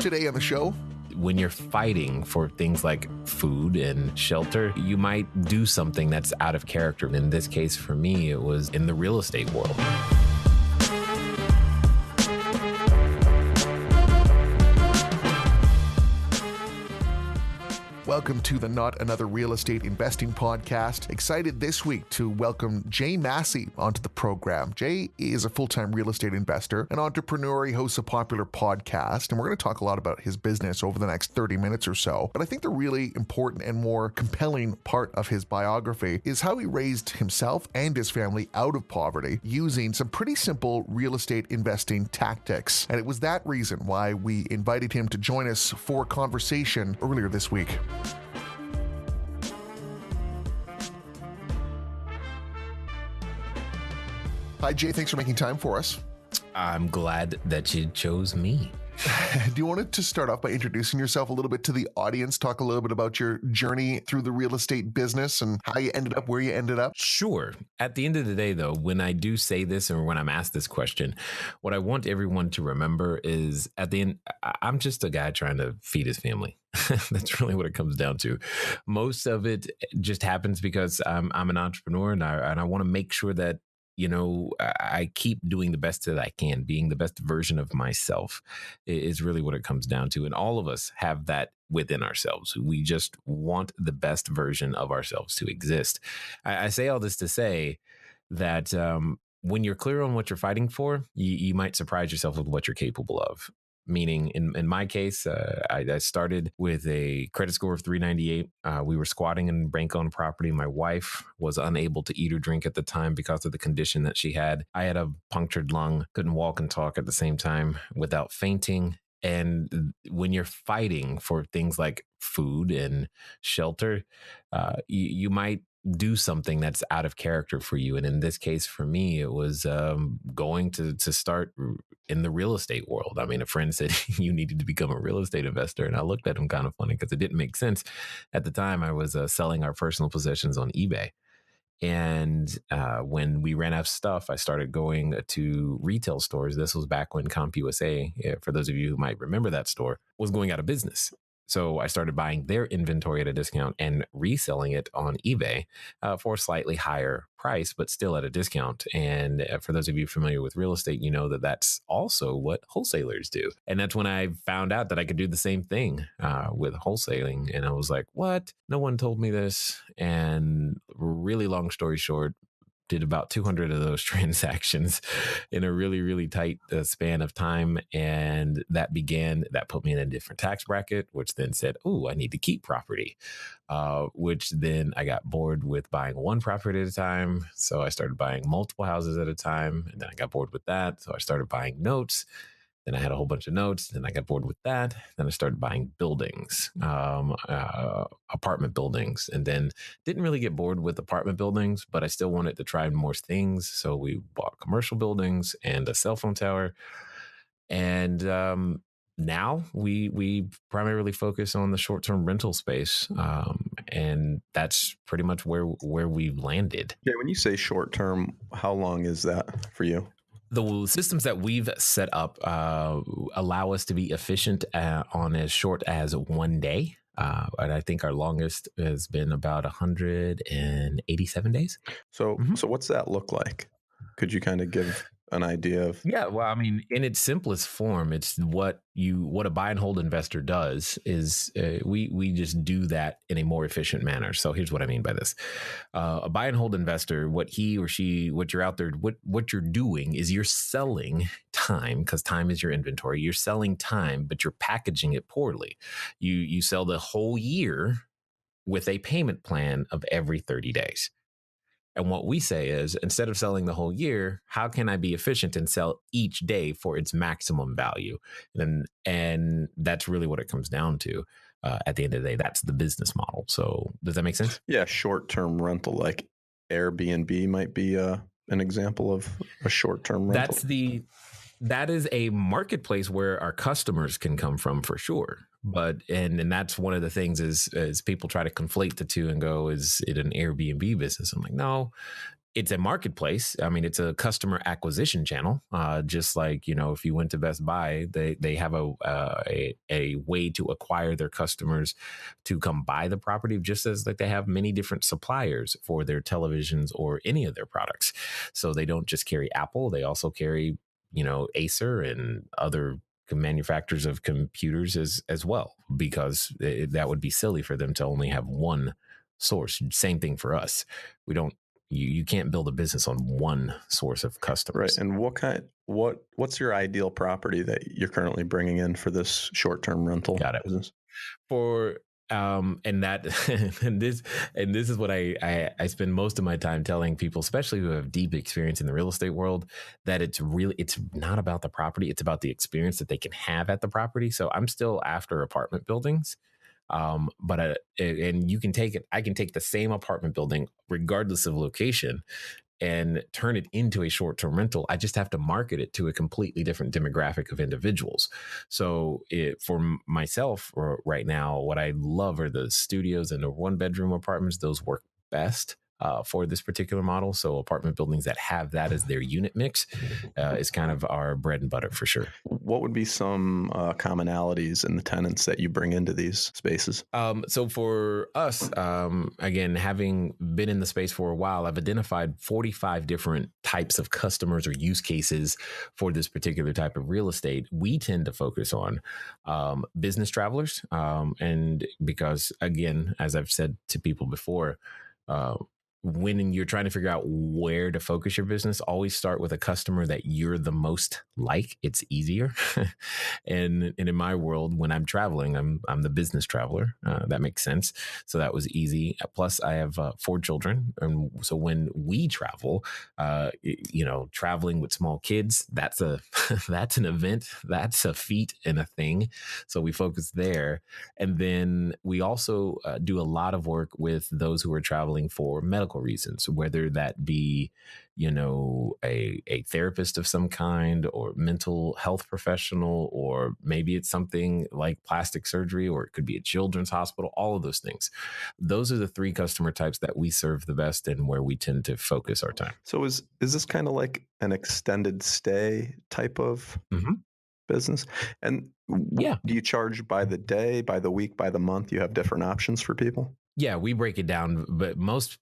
Today on the show, when you're fighting for things like food and shelter, you might do something that's out of character. In this case, for me, it was in the real estate world. welcome to the Not Another Real Estate Investing Podcast. Excited this week to welcome Jay Massey onto the program. Jay is a full-time real estate investor, an entrepreneur. He hosts a popular podcast, and we're going to talk a lot about his business over the next 30 minutes or so. But I think the really important and more compelling part of his biography is how he raised himself and his family out of poverty using some pretty simple real estate investing tactics. And it was that reason why we invited him to join us for a conversation earlier this week. Hi, Jay. Thanks for making time for us. I'm glad that you chose me. Do you want to start off by introducing yourself a little bit to the audience, talk a little bit about your journey through the real estate business and how you ended up where you ended up? Sure. At the end of the day, though, when I do say this or when I'm asked this question, what I want everyone to remember is at the end, I'm just a guy trying to feed his family. That's really what it comes down to. Most of it just happens because I'm an entrepreneur and I want to make sure that I keep doing the best that I can. Being the best version of myself is really what it comes down to. And all of us have that within ourselves. We just want the best version of ourselves to exist. I say all this to say that when you're clear on what you're fighting for, you might surprise yourself with what you're capable of. Meaning, in my case, I started with a credit score of 398. We were squatting in bank-owned property. My wife was unable to eat or drink at the time because of the condition that she had. I had a punctured lung, couldn't walk and talk at the same time without fainting. And when you're fighting for things like food and shelter, you might do something that's out of character for you. And in this case, for me, it was going to start in the real estate world. I mean, a friend said you needed to become a real estate investor. And I looked at him kind of funny because it didn't make sense. At the time, I was selling our personal possessions on eBay. And when we ran out of stuff, I started going to retail stores. This was back when CompUSA, for those of you who might remember that store, was going out of business. So I started buying their inventory at a discount and reselling it on eBay for a slightly higher price, but still at a discount. And for those of you familiar with real estate, you know that that's also what wholesalers do. And that's when I found out that I could do the same thing with wholesaling. And I was like, what? No one told me this. And really long story short, did about 200 of those transactions in a really, really tight span of time. And that put me in a different tax bracket, which then said, oh, I need to keep property, which then I got bored with buying one property at a time. So I started buying multiple houses at a time. And then I got bored with that. So I started buying notes. Then I had a whole bunch of notes. Then I got bored with that. Then I started buying buildings, apartment buildings, and then didn't really get bored with apartment buildings, but I still wanted to try more things. So we bought commercial buildings and a cell phone tower. And now we primarily focus on the short-term rental space. And that's pretty much where we've landed. Yeah, when you say short-term, how long is that for you? The systems that we've set up allow us to be efficient on as short as 1 day. And I think our longest has been about 187 days. So what's that look like? Could you kind of give an idea of? Yeah, well, I mean, in its simplest form, it's what a buy and hold investor does is we just do that in a more efficient manner. So here's what I mean by this. A buy and hold investor, what you're out there, what you're doing is you're selling time, because time is your inventory. You're selling time, but you're packaging it poorly. You sell the whole year with a payment plan of every 30 days. And what we say is, instead of selling the whole year, how can I be efficient and sell each day for its maximum value? And that's really what it comes down to. At the end of the day, that's the business model. So does that make sense? Yeah, short-term rental, like Airbnb might be an example of a short-term rental. That is a marketplace where our customers can come from for sure. But and that's one of the things is people try to conflate the two and go, is it an Airbnb business? I'm like, no, it's a marketplace. I mean, it's a customer acquisition channel. Just like, if you went to Best Buy, they have a way to acquire their customers to come buy the property, just as like they have many different suppliers for their televisions or any of their products. So they don't just carry Apple; they also carry, Acer and other manufacturers of computers as well, because that would be silly for them to only have one source. Same thing for us. We don't you can't build a business on one source of customers. Right. And what's your ideal property that you're currently bringing in for this short-term rental Got it. business? For and that and this is what I spend most of my time telling people, especially who have deep experience in the real estate world, that it's not about the property, it's about the experience that they can have at the property. So I'm still after apartment buildings. But and you can take it. I can take the same apartment building, regardless of location, and turn it into a short-term rental. I just have to market it to a completely different demographic of individuals. So for myself right now, what I love are the studios and the one-bedroom apartments. Those work best for this particular model. So apartment buildings that have that as their unit mix is kind of our bread and butter for sure. What would be some commonalities in the tenants that you bring into these spaces? So for us, again, having been in the space for a while, I've identified 45 different types of customers or use cases for this particular type of real estate. We tend to focus on business travelers. And because, again, as I've said to people before, when you're trying to figure out where to focus your business, always start with a customer that you're the most like. It's easier. and in my world, when I'm traveling, I'm the business traveler. That makes sense. So that was easy. Plus, I have 4 children, and so when we travel, traveling with small kids, that's that's an event. That's a feat and a thing. So we focus there, and then we also do a lot of work with those who are traveling for medical reasons, whether that be, a therapist of some kind or mental health professional, or maybe it's something like plastic surgery, or it could be a children's hospital, all of those things. Those are the 3 customer types that we serve the best and where we tend to focus our time. So is this kind of like an extended stay type of business? And Yeah. do you charge by the day, by the week, by the month? You have different options for people? Yeah, we break it down, but most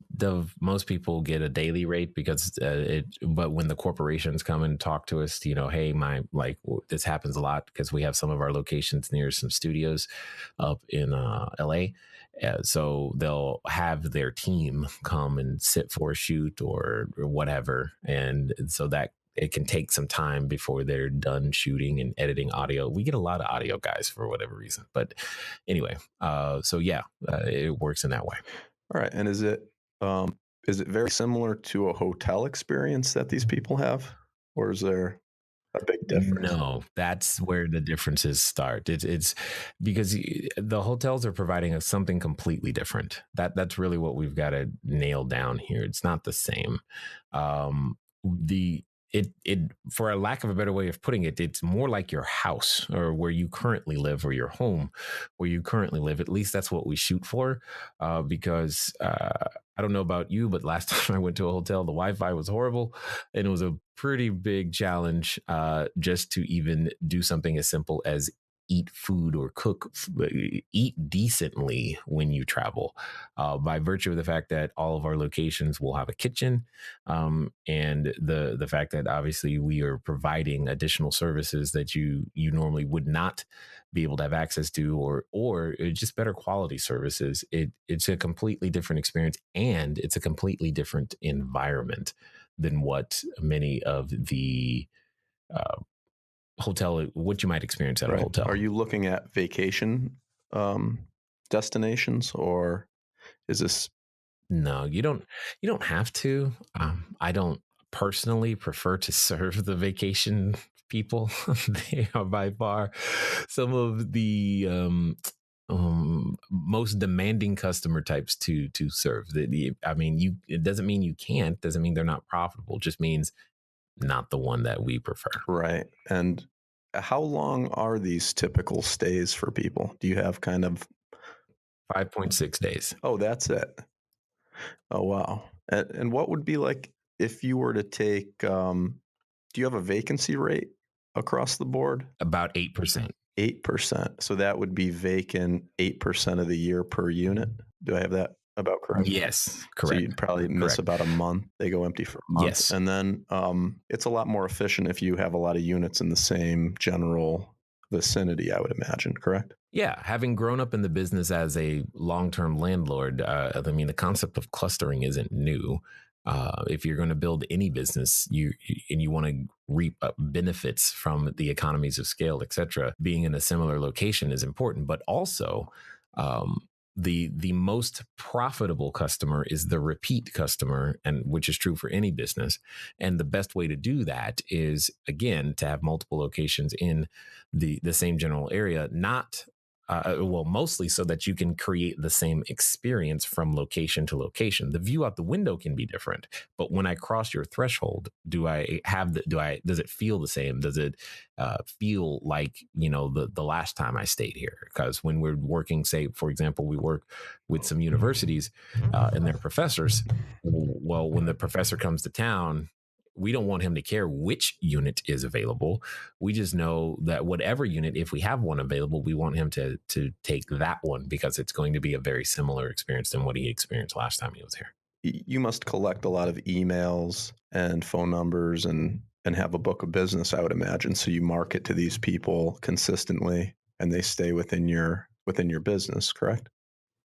people get a daily rate because But when the corporations come and talk to us, hey, this happens a lot because we have some of our locations near some studios up in LA. So they'll have their team come and sit for a shoot or whatever, and so that it can take some time before they're done shooting and editing audio. We get a lot of audio guys for whatever reason, but anyway, so yeah, it works in that way. All right. And is it very similar to a hotel experience that these people have, or is there a big difference? No, that's where the differences start. It's because the hotels are providing us something completely different. That's really what we've got to nail down here. It's not the same. The it For a lack of a better way of putting it, it's more like your house or where you currently live, or your home where you currently live. At least that's what we shoot for, because I don't know about you, but last time I went to a hotel, the Wi-Fi was horrible, and it was a pretty big challenge just to even do something as simple as eat food or eat decently when you travel, by virtue of the fact that all of our locations will have a kitchen, and the fact that obviously we are providing additional services that you normally would not be able to have access to, or just better quality services. It's a completely different experience, and it's a completely different environment than what many of the what you might experience at a hotel. Are you looking at vacation destinations, or is this? No, you don't have to. I don't personally prefer to serve the vacation people. They are by far some of the most demanding customer types to serve. I mean, it doesn't mean you can't. Doesn't mean they're not profitable. Just means not the one that we prefer. Right. And how long are these typical stays for people? Do you have kind of 5.6 days? Oh, that's it. Oh, wow. And what would be like if you were to take, do you have a vacancy rate across the board? About 8%. 8%. So that would be vacant 8% of the year per unit. Do I have that about correct? Yes, So correct. you'd probably miss Correct. about a month. They go empty for a month. Yes. And then it's a lot more efficient if you have a lot of units in the same general vicinity, I would imagine, correct? Yeah, having grown up in the business as a long-term landlord, I mean, the concept of clustering isn't new. If you're going to build any business, and you want to reap benefits from the economies of scale, et cetera, being in a similar location is important. But also, um, the most profitable customer is the repeat customer, and which is true for any business. And the best way to do that is, again, to have multiple locations in the same general area, not mostly so that you can create the same experience from location to location. The view out the window can be different, but when I cross your threshold, does it feel the same? Does it feel like, the last time I stayed here? Because when we're working, say, for example, we work with some universities and their professors. Well, when the professor comes to town, we don't want him to care which unit is available. We just know that whatever unit, if we have one available, we want him to take that one because it's going to be a very similar experience than what he experienced last time he was here. You must collect a lot of emails and phone numbers and have a book of business, I would imagine. So you market to these people consistently and they stay within your business, correct?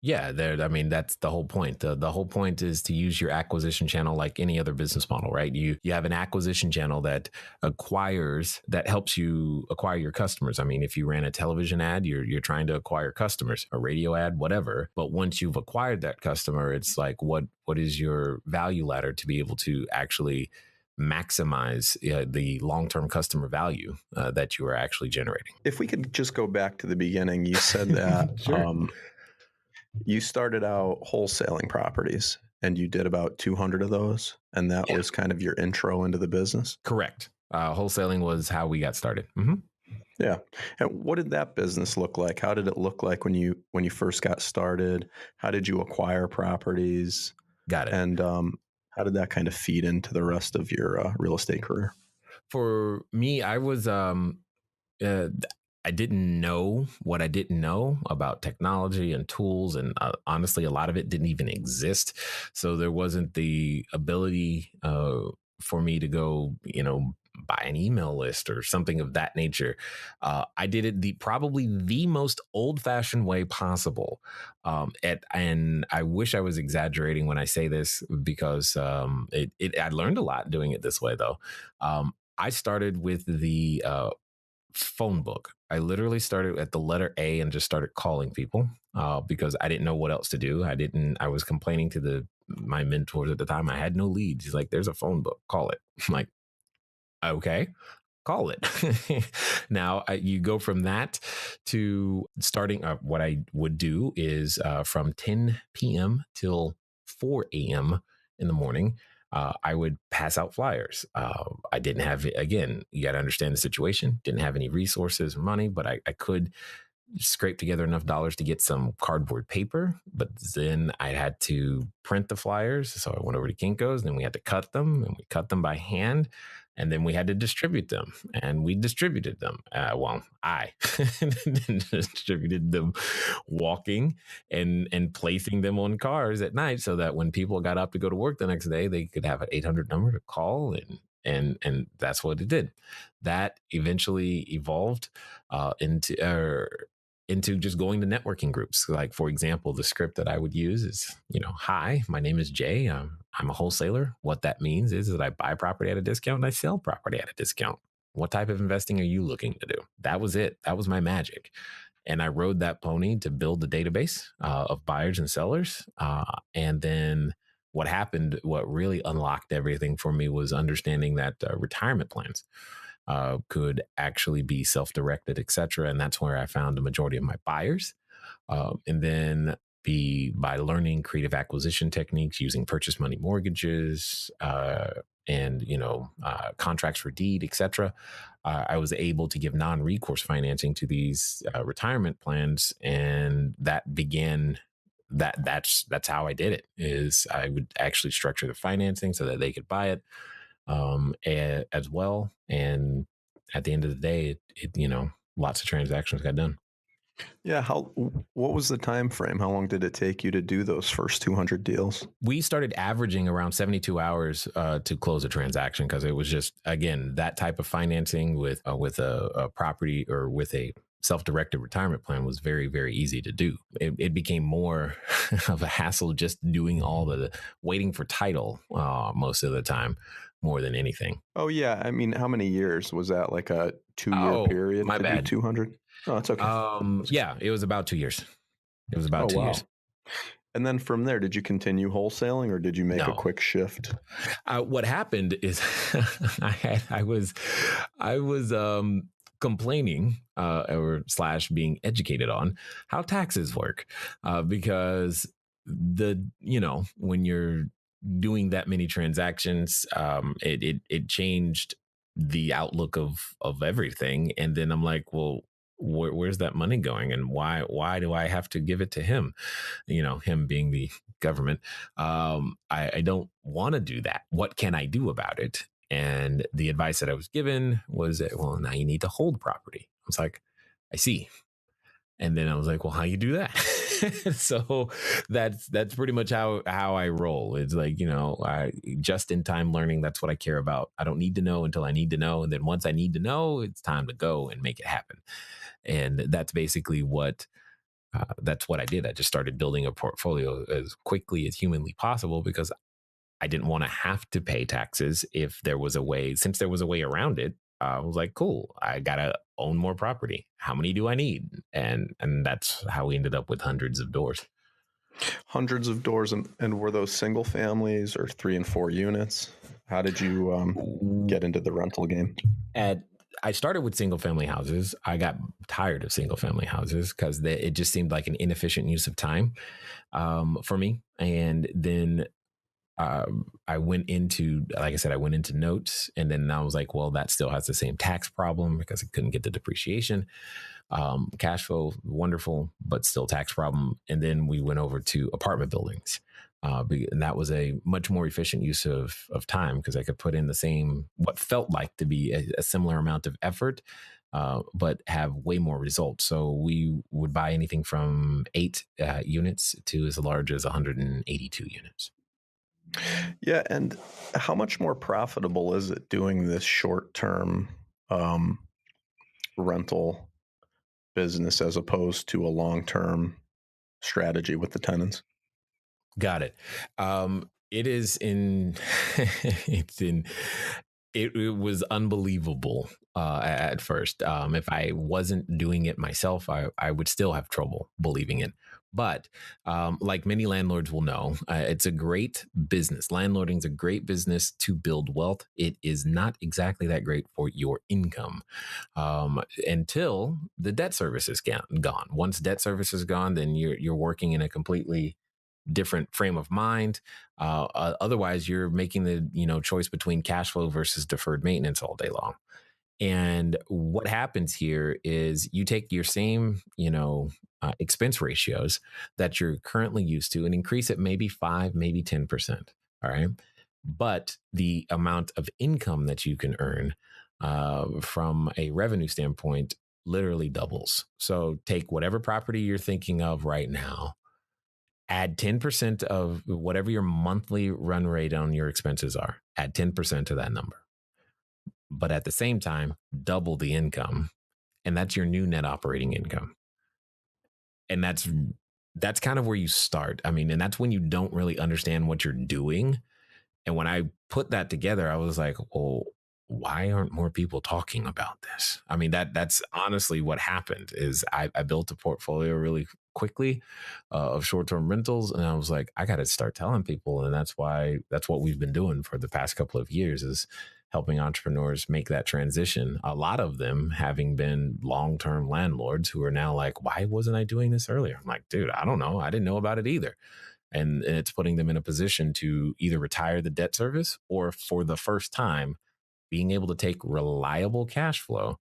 Yeah, I mean, that's the whole point. The whole point is to use your acquisition channel like any other business model, right? You have an acquisition channel that helps you acquire your customers. I mean, if you ran a television ad, you're trying to acquire customers, a radio ad, whatever. But once you've acquired that customer, it's like, what is your value ladder to be able to actually maximize the long-term customer value that you are actually generating? If we could just go back to the beginning, you said that Sure. you started out wholesaling properties and you did about 200 of those. And that was kind of your intro into the business. Correct. Wholesaling was how we got started. Mm-hmm. Yeah. And what did that business look like? How did it look like when you first got started? How did you acquire properties? Got it. And how did that kind of feed into the rest of your real estate career? For me, I was I didn't know what I didn't know about technology and tools. And honestly, a lot of it didn't even exist. So there wasn't the ability for me to go, buy an email list or something of that nature. I did it probably the most old fashioned way possible. And I wish I was exaggerating when I say this because I learned a lot doing it this way, though. I started with the phone book. I literally started at the letter A and just started calling people because I didn't know what else to do. I was complaining to my mentors at the time. I had no leads. He's like, there's a phone book, call it. I'm like, okay, call it. Now you go from that to starting what I would do is from 10 p.m. till 4 a.m. in the morning. I would pass out flyers. I didn't have, again, you got to understand the situation. Didn't have any resources or money, but I could scrape together enough dollars to get some cardboard paper. But then I had to print the flyers. So I went over to Kinko's, and then we had to cut them, and we cut them by hand. And then we had to distribute them, and we distributed them. I distributed them walking and placing them on cars at night so that when people got up to go to work the next day, they could have an 800 number to call, and that's what it did. That eventually evolved into just going to networking groups. Like, for example, the script that I would use is, hi, my name is Jay. I'm a wholesaler. What that means is that I buy property at a discount and I sell property at a discount. What type of investing are you looking to do? That was it. That was my magic. And I rode that pony to build the database of buyers and sellers. And then what really unlocked everything for me was understanding that retirement plans could actually be self-directed, et cetera. And that's where I found the majority of my buyers. And then by learning creative acquisition techniques using purchase money mortgages and contracts for deed, et cetera, I was able to give non-recourse financing to these retirement plans, and that began that's how I did it. Is I would actually structure the financing so that they could buy it, as well. And at the end of the day, lots of transactions got done. Yeah. What was the time frame? How long did it take you to do those first 200 deals? We started averaging around 72 hours to close a transaction, because it was just, again, that type of financing with a property or with a self-directed retirement plan was very, very easy to do. It became more of a hassle just doing all the waiting for title most of the time, more than anything. Oh yeah. I mean, how many years was that? Like a 2 year Oh, period my to bad. do 200? Oh, it's okay. Yeah, it was about 2 years. It was about Oh 2 years. wow. And then from there, did you continue wholesaling or did you make a No. quick shift? What happened is I was complaining or slash being educated on how taxes work, because when you're doing that many transactions, it changed the outlook of everything. And then I'm like, well, where's that money going, and why do I have to give it to him? Him being the government. I don't want to do that. What can I do about it? And the advice that I was given was that, well, now you need to hold property. I was like, I see. And then I was like, well, how you do that? So that's pretty much how I roll. It's like, I just in time learning. That's what I care about. I don't need to know until I need to know. And then once I need to know, it's time to go and make it happen. And that's basically that's what I did. I just started building a portfolio as quickly as humanly possible, because I didn't want to have to pay taxes if there was a way. Since there was a way around it, I was like, cool, I gotta own more property. How many do I need? And that's how we ended up with hundreds of doors. Hundreds of doors. And were those single families or 3 and 4 units? How did you get into the rental game? I started with single family houses. I got tired of single family houses because it just seemed like an inefficient use of time, for me. And then I went into, like I said, I went into notes, and then I was like, well, that still has the same tax problem because I couldn't get the depreciation. Cash flow, wonderful, but still tax problem. And then we went over to apartment buildings. And that was a much more efficient use of time, because I could put in the same, what felt like to be a similar amount of effort, but have way more results. So we would buy anything from 8 units to as large as 182 units. Yeah. And how much more profitable is it doing this short-term rental business as opposed to a long-term strategy with the tenants? Got it. It is in, it was unbelievable at first. If I wasn't doing it myself, I would still have trouble believing it. But like many landlords will know, it's a great business. Landlording is a great business to build wealth. It is not exactly that great for your income, until the debt service is gone. Once debt service is gone, then you're working in a completely different frame of mind. Otherwise, you're making the choice between cash flow versus deferred maintenance all day long. And what happens here is you take your same expense ratios that you're currently used to and increase it maybe 5, maybe 10%. All right. But the amount of income that you can earn from a revenue standpoint literally doubles. So take whatever property you're thinking of right now, add 10% of whatever your monthly run rate on your expenses are, add 10% to that number. But at the same time, double the income. And that's your new net operating income. And that's kind of where you start. I mean, and that's when you don't really understand what you're doing. And when I put that together, I was like, well, why aren't more people talking about this? I mean, that's honestly what happened. Is I built a portfolio really quickly of short-term rentals, and I was like, I got to start telling people. And that's what we've been doing for the past couple of years, is helping entrepreneurs make that transition. A lot of them having been long-term landlords who are now like, why wasn't I doing this earlier? I'm like, dude, I don't know. I didn't know about it either. And it's putting them in a position to either retire the debt service, or for the first time, being able to take reliable cash flow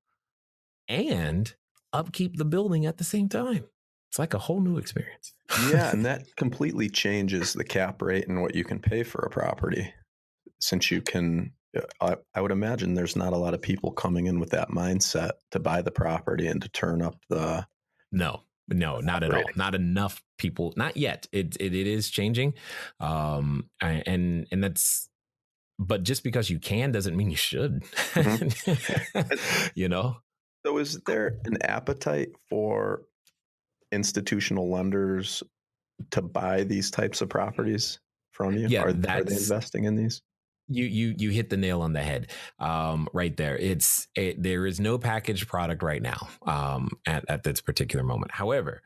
and upkeep the building at the same time. It's like a whole new experience. Yeah, and that completely changes the cap rate and what you can pay for a property. Since you can, I would imagine there's not a lot of people coming in with that mindset to buy the property and to turn up the. No, not at all. Not enough people. Not yet. It is changing, and that's. But just because you can doesn't mean you should. Mm-hmm. So, is there an appetite for institutional lenders to buy these types of properties from you? Yeah, are they investing in these? You hit the nail on the head right there. There is no packaged product right now at this particular moment. However,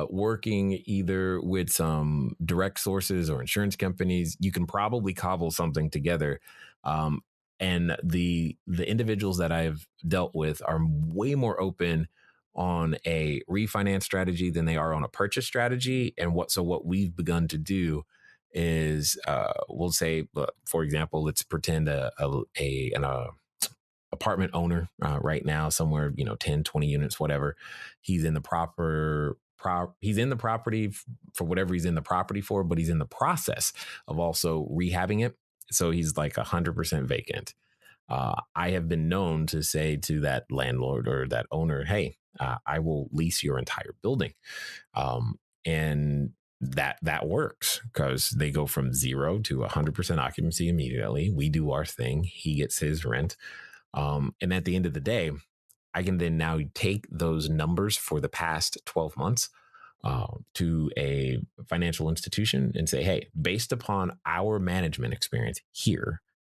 working either with some direct sources or insurance companies, you can probably cobble something together. And the individuals that I've dealt with are way more open on a refinance strategy than they are on a purchase strategy. And what we've begun to do is we'll say, for example, let's pretend an apartment owner right now somewhere, 10, 20 units, whatever. He's in the he's in the property for whatever he's in the property for, but he's in the process of also rehabbing it. So he's like 100% vacant. I have been known to say to that landlord or that owner, hey, I will lease your entire building. And that works because they go from 0 to 100% occupancy immediately. We do our thing. He gets his rent. And at the end of the day, I can then now take those numbers for the past 12 months to a financial institution and say, hey, based upon our management experience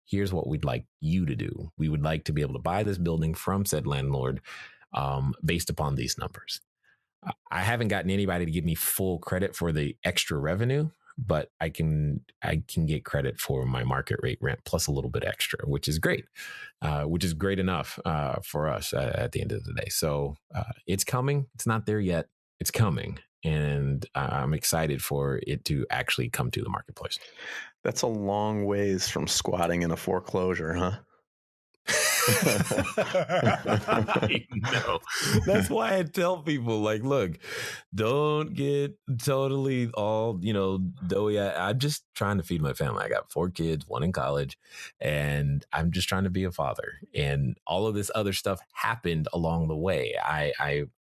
here's what we'd like you to do. We would like to be able to buy this building from said landlord based upon these numbers. I haven't gotten anybody to give me full credit for the extra revenue, but I can get credit for my market rate rent plus a little bit extra, which is great enough for us at the end of the day. So it's coming. It's not there yet. It's coming. And I'm excited for it to actually come to the marketplace. That's a long ways from squatting in a foreclosure, huh? I know. That's why I tell people, like, look, don't get totally all, doughy. I'm just trying to feed my family. I got 4 kids, 1 in college, and I'm just trying to be a father. And all of this other stuff happened along the way.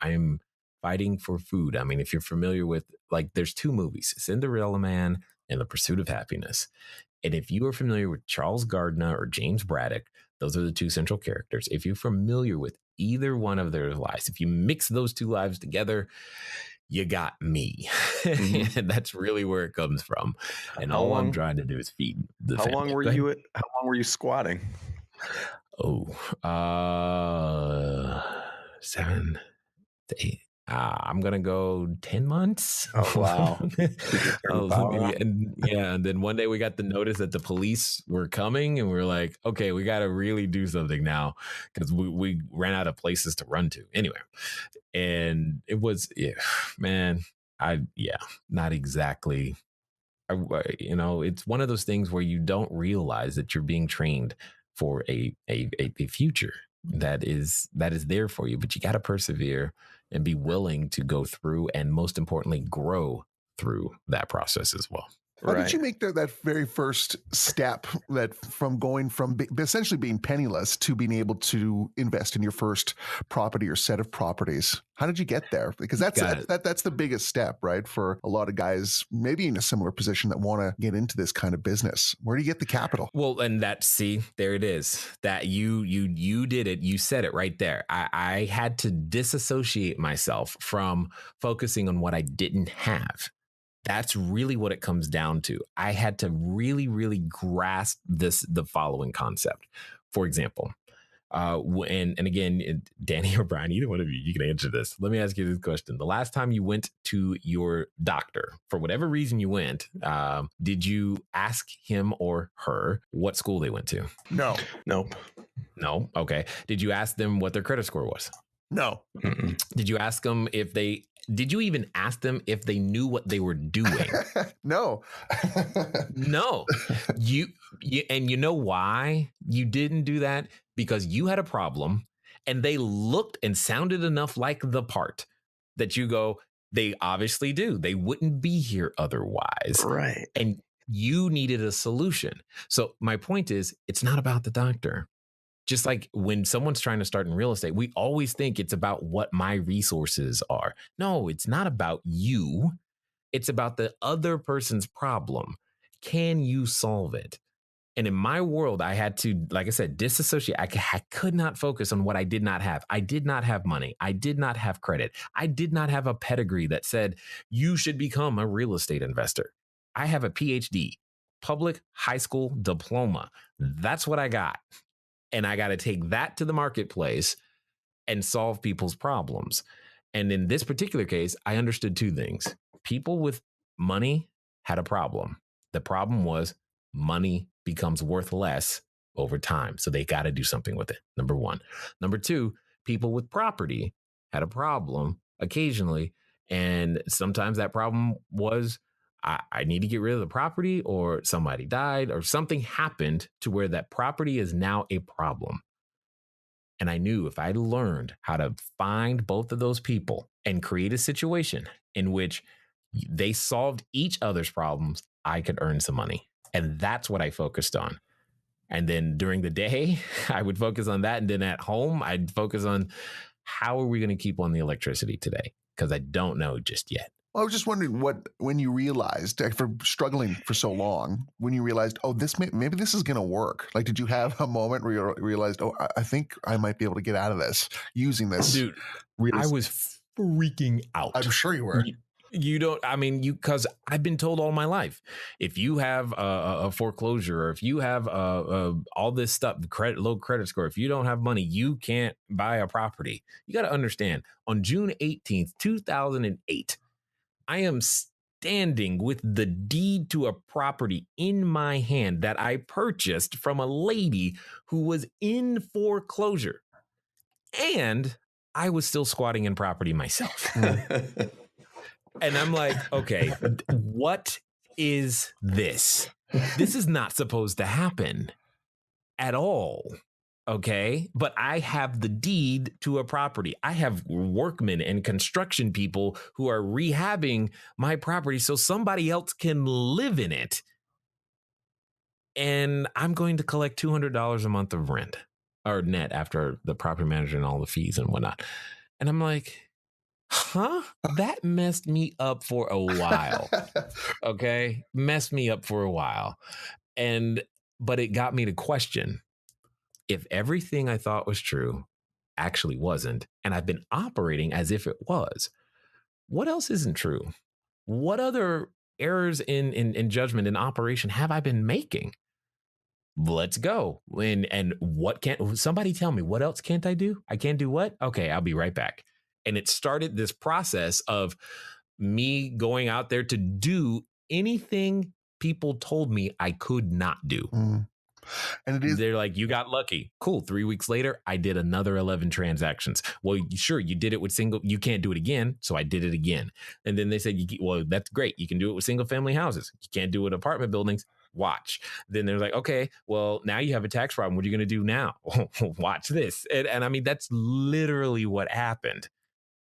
I'm fighting for food. I mean, if you're familiar with, like, there's 2 movies, Cinderella Man and The Pursuit of Happiness. And if you are familiar with Charles Gardner or James Braddock, those are the 2 central characters. If you're familiar with either one of their lives, if you mix those 2 lives together, you got me. Mm-hmm. And that's really where it comes from. And all I'm trying to do is feed the family. How long were you squatting? 7 to 8. I'm going to go 10 months. Oh, wow. And then one day we got the notice that the police were coming and we were like, okay, we got to really do something now because we ran out of places to run to anyway. And it was, not exactly. It's one of those things where you don't realize that you're being trained for a future that is there for you, but you got to persevere and be willing to go through and, most importantly, grow through that process as well. How did you make that very first step that from going from essentially being penniless to being able to invest in your first property or set of properties? How did you get there? Because that's the biggest step, right? For a lot of guys, maybe in a similar position that want to get into this kind of business. Where do you get the capital? Well, and there it is. That you did it. You said it right there. I had to disassociate myself from focusing on what I didn't have. That's really what it comes down to. I had to really, really grasp the following concept. For example, and again, Danny or Brian, either one of you can answer this. Let me ask you this question. The last time you went to your doctor, for whatever reason you went, did you ask him or her what school they went to? No. Nope. No? Okay. Did you ask them what their credit score was? No. Mm-mm. Did you ask them did you even ask them if they knew what they were doing? No. No. And you know why you didn't do that? Because you had a problem and they looked and sounded enough like the part that you go, They obviously do. They wouldn't be here otherwise. Right. And you needed a solution. So my point is, it's not about the doctor. Just like when someone's trying to start in real estate, we always think it's about what my resources are. No, it's not about you. It's about the other person's problem. Can you solve it? And in my world, I had to, like I said, disassociate. I could not focus on what I did not have. I did not have money. I did not have credit. I did not have a pedigree that said you should become a real estate investor. I have a PhD, public high school diploma. That's what I got. And I got to take that to the marketplace and solve people's problems. And in this particular case, I understood two things. People with money had a problem. The problem was money becomes worth less over time. So they got to do something with it. Number one. Number two, people with property had a problem occasionally. And sometimes that problem was I need to get rid of the property, or somebody died, or something happened to where that property is now a problem. And I knew if I learned how to find both of those people and create a situation in which they solved each other's problems, I could earn some money. And that's what I focused on. And then during the day, I would focus on that. And then at home, I'd focus on how are we going to keep on the electricity today? Because I don't know just yet. Well, I was just wondering when you realized, for struggling for so long, when you realized, oh, maybe this is going to work. Like, did you have a moment where you realized, oh, I think I might be able to get out of this using this? Dude, I was freaking out. I'm sure you were. You don't, I mean, because I've been told all my life, if you have a foreclosure, or if you have all this stuff, low credit score, if you don't have money, you can't buy a property. You got to understand, on June 18th, 2008, I am standing with the deed to a property in my hand that I purchased from a lady who was in foreclosure. And I was still squatting in property myself. And I'm like, okay, what is this? This is not supposed to happen at all. Okay. But I have the deed to a property. I have workmen and construction people who are rehabbing my property so somebody else can live in it. And I'm going to collect $200 a month of rent, or net, after the property manager and all the fees and whatnot. And I'm like, huh? That messed me up for a while. Okay. Messed me up for a while. But it got me to question, if everything I thought was true actually wasn't, and I've been operating as if it was, what else isn't true? What other errors in judgment and operation have I been making? Let's go. And what can't somebody tell me, what else can't I do? I can't do what? Okay, I'll be right back. And it started this process of me going out there to do anything people told me I could not do. And they're like, you got lucky. Cool. 3 weeks later, I did another 11 transactions. Well, sure, you did it with you can't do it again. So I did it again. And then they said, well, that's great. You can do it with single family houses. You can't do it with apartment buildings. Watch. Then they're like, okay, well, now you have a tax problem. What are you going to do now? Watch this. And I mean, that's literally what happened,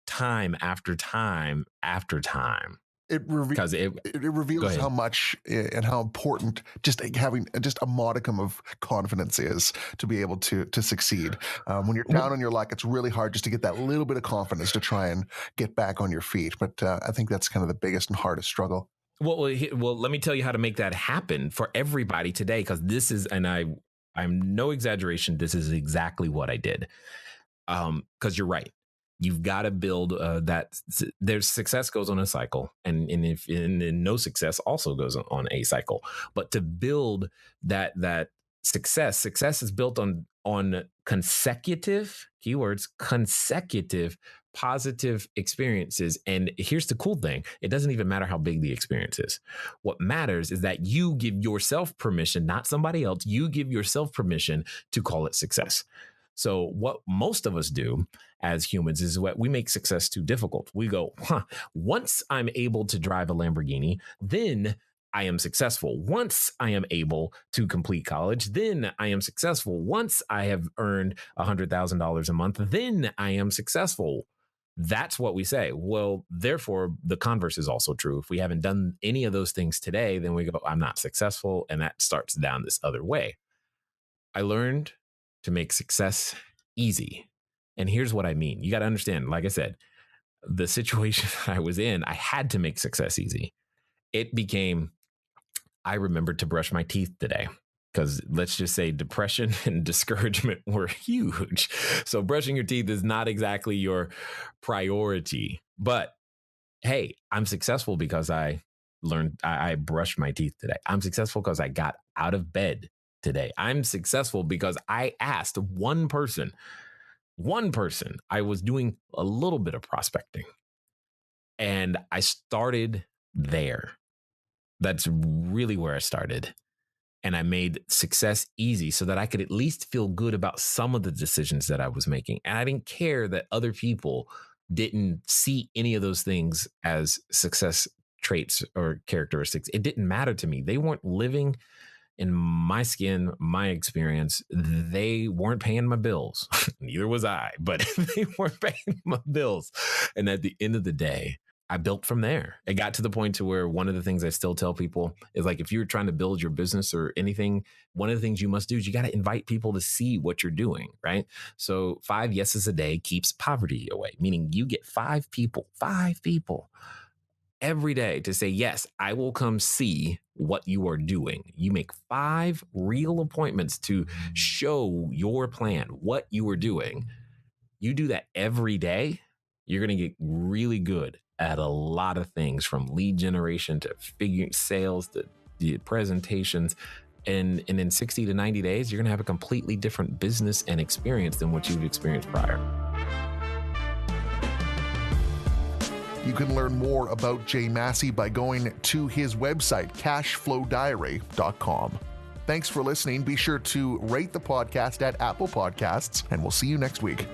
time after time after time. It reveals how much and how important just having just a modicum of confidence is to be able to succeed. When you're down on your luck, it's really hard just to get that little bit of confidence to try and get back on your feet. But I think that's kind of the biggest and hardest struggle. Well, let me tell you how to make that happen for everybody today, because this is, and I'm no exaggeration, this is exactly what I did. Because you're right. You've got to build that. There's success goes on a cycle, and no success also goes on a cycle. But to build that success is built on consecutive positive experiences. And here's the cool thing: it doesn't even matter how big the experience is. What matters is that you give yourself permission, not somebody else. You give yourself permission to call it success. So what most of us do as humans is what we make success too difficult. We go, once I'm able to drive a Lamborghini, then I am successful. Once I am able to complete college, then I am successful. Once I have earned $100,000 a month, then I am successful. That's what we say. Well, therefore, the converse is also true. If we haven't done any of those things today, then we go, I'm not successful. And that starts down this other way. I learned to make success easy. And here's what I mean. You got to understand, like I said, the situation I was in, I had to make success easy. It became, I remembered to brush my teeth today. Because let's just say depression and discouragement were huge. So brushing your teeth is not exactly your priority. But hey, I'm successful because I brushed my teeth today. I'm successful because I got out of bed today. I'm successful because I asked one person. I was doing a little bit of prospecting. And I started there. That's really where I started. And I made success easy so that I could at least feel good about some of the decisions that I was making. And I didn't care that other people didn't see any of those things as success traits or characteristics. It didn't matter to me. They weren't living in my skin, my experience. They weren't paying my bills. Neither was I, but they weren't paying my bills. And at the end of the day, I built from there. It got to the point to where one of the things I still tell people is like, if you're trying to build your business or anything, one of the things you must do is you got to invite people to see what you're doing, right? So 5 yeses a day keeps poverty away, meaning you get 5 people every day to say, yes, I will come see what you are doing. You make 5 real appointments to show your plan, what you are doing. You do that every day, you're going to get really good at a lot of things, from lead generation to figure sales to the presentations. And in 60 to 90 days, you're going to have a completely different business and experience than what you've experienced prior. You can learn more about Jay Massey by going to his website, cashflowdiary.com. Thanks for listening. Be sure to rate the podcast at Apple Podcasts, and we'll see you next week.